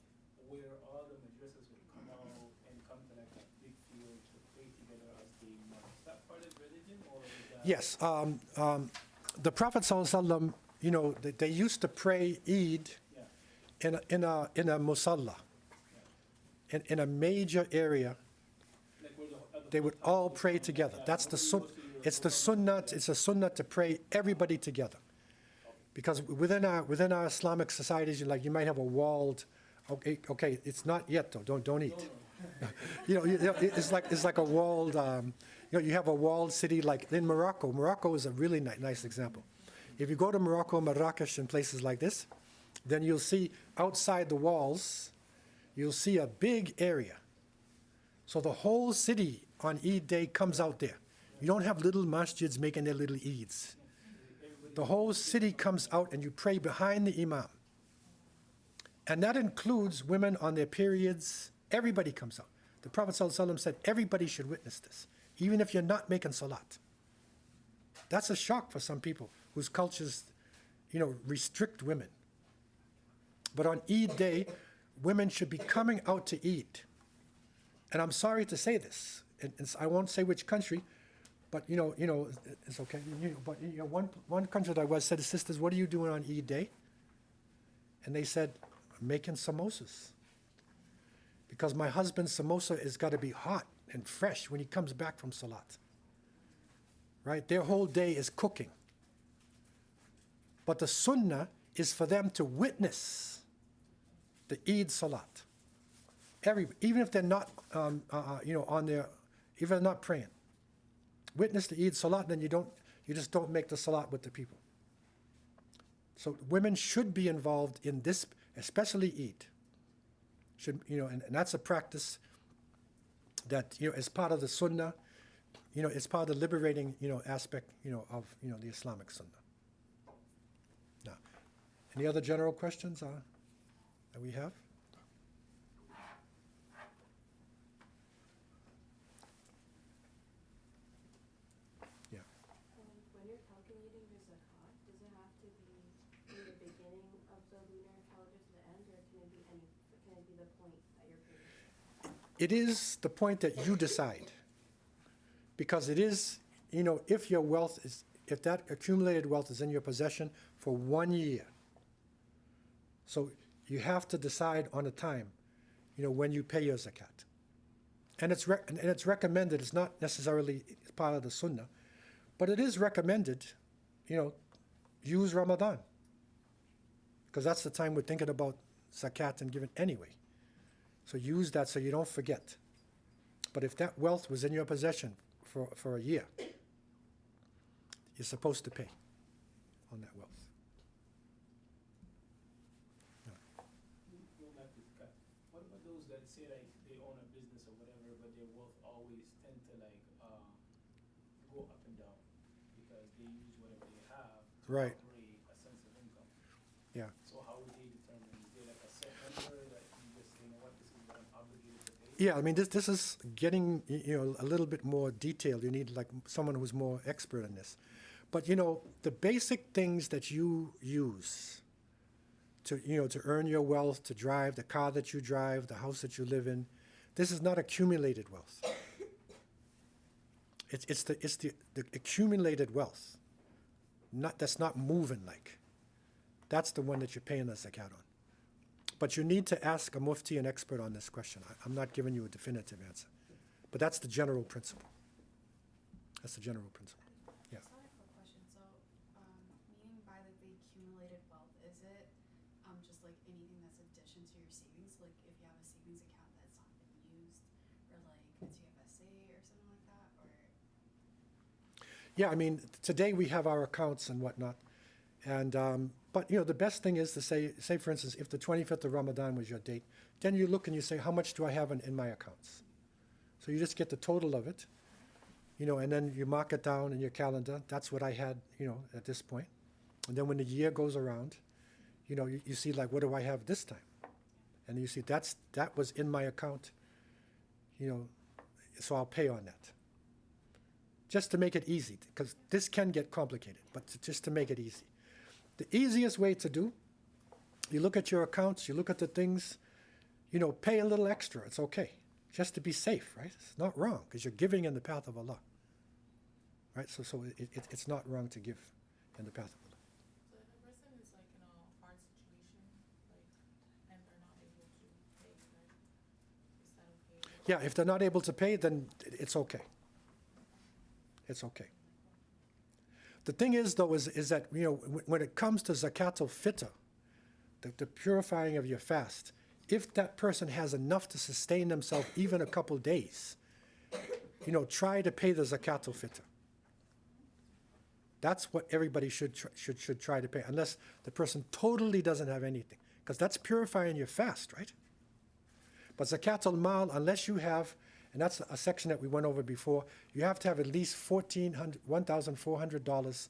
where all the madrasas would come out and come to like a big field to pray together as they march. Is that part of religion or is that? Yes. The Prophet ﷺ, they used to pray Eid Yeah. in a musalla, Yeah. in a major area. Like where the They would all pray together. That's the it's the sunnah. It's a sunnah to pray everybody together, because within our Islamic societies, you might have a walled. Okay, it's not yet though. Don't eat. It's like a walled. You have a walled city like in Morocco. Morocco is a really nice example. If you go to Morocco, Marrakesh, and places like this, then you'll see outside the walls, you'll see a big area. So the whole city on Eid day comes out there. You don't have little masjids making their little Eids. The whole city comes out and you pray behind the imam. And that includes women on their periods. Everybody comes out. The Prophet ﷺ said everybody should witness this, even if you're not making salat. That's a shock for some people whose cultures, restrict women. But on Eid day, women should be coming out to eat. And I'm sorry to say this, and I won't say which country, but it's okay. But one country that I was said, sisters, what are you doing on Eid day? And they said, making samosas. Because my husband's samosa has got to be hot and fresh when he comes back from salat. Right? Their whole day is cooking. But the sunnah is for them to witness the Eid salat. Even if they're not, on their, if they're not praying, witness the Eid salat. Then you just don't make the salat with the people. So women should be involved in this, especially Eid. And that's a practice that is part of the sunnah. It's part of the liberating aspect of the Islamic sunnah. Now, any other general questions that we have? Yeah. When you're calculating your zakat, does it have to be in the beginning of the lunar calendar to the end, or can it be the point that you're paying? It is the point that you decide. Because it is, if your wealth is, if that accumulated wealth is in your possession for 1 year, so you have to decide on a time, when you pay your zakat. And it's recommended, it's not necessarily part of the sunnah, but it is recommended, use Ramadan. Because that's the time we're thinking about zakat and giving anyway. So use that so you don't forget. But if that wealth was in your possession for a year, you're supposed to pay on that wealth. Going back to zakat, what about those that say like they own a business or whatever, but their wealth always tend to go up and down because they use whatever they have to Right. operate a sense of income. Yeah. So how would they determine? Is there like a set number that you just say, this is what I'm obligated to pay? Yeah, I mean, this is getting a little bit more detailed. You need like someone who's more expert in this. But the basic things that you use to to earn your wealth, to drive the car that you drive, the house that you live in, this is not accumulated wealth. It's the accumulated wealth. That's not moving like. That's the one that you're paying the zakat on. But you need to ask a mufti, an expert on this question. I'm not giving you a definitive answer. But that's the general principle. That's the general principle. Yeah. So I have a question. So, meaning by the accumulated wealth, is it just like anything that's addition to your savings? Like if you have a savings account that's not been used, or like a TFSA or something like that, or? Yeah, I mean, today we have our accounts and whatnot. And but the best thing is to say for instance, if the 25th of Ramadan was your date, then you look and you say, how much do I have in my accounts? So you just get the total of it, and then you mark it down in your calendar. That's what I had, at this point. And then when the year goes around, you see like, what do I have this time? And you see that was in my account, so I'll pay on that. Just to make it easy, because this can get complicated, but just to make it easy. The easiest way to do, you look at your accounts, you look at the things, pay a little extra. It's okay, just to be safe, right? It's not wrong, because you're giving in the path of Allah, right? So it's not wrong to give in the path of Allah. So if a person is like in a hard situation, and they're not able to pay, right? Is that okay? Yeah, if they're not able to pay, then it's okay. It's okay. The thing is, though, is that, when it comes to zakat al-fitr, the purifying of your fast, if that person has enough to sustain themselves even a couple days, try to pay the zakat al-fitr. That's what everybody should try to pay, unless the person totally doesn't have anything, because that's purifying your fast, right? But zakat al-mal, unless you have And that's a section that we went over before. You have to have at least $1,400,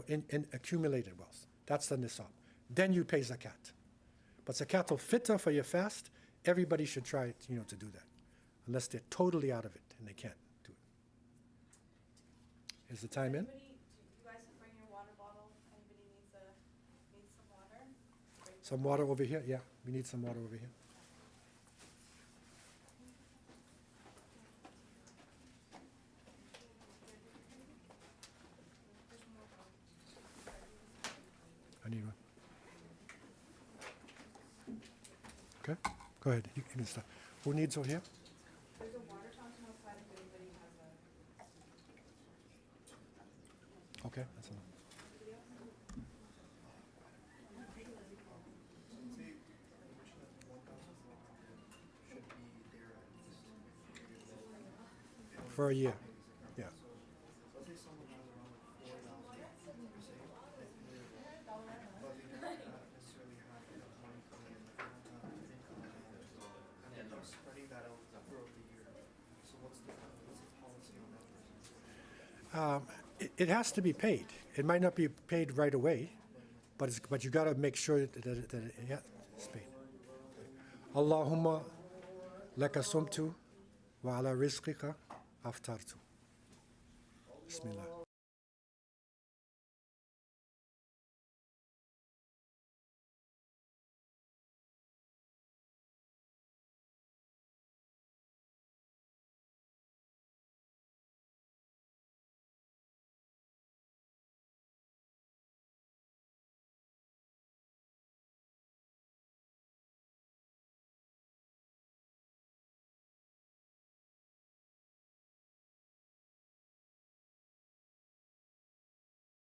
in accumulated wealth. That's the nisab. Then you pay zakat. But zakat al-fitr for your fast, everybody should try, to do that, unless they're totally out of it and they can't do it. Is the time in? Anybody, do you guys bring your water bottle? Anybody needs some water? Some water over here? Yeah, we need some water over here. I need one. Okay, go ahead. You can start. Who needs over here? There's a water fountain outside if anybody has a. Okay, that's enough. For a year, yeah. So let's say someone has around like 4,000 per se, but they don't necessarily have enough money coming in, like they don't have income, and they're spreading that out throughout the year. So what's the policy on that person? It has to be paid. It might not be paid right away, but you got to make sure that it's paid. Allahumma laka sumtu wa ala rizqika aftartu. Bismillah.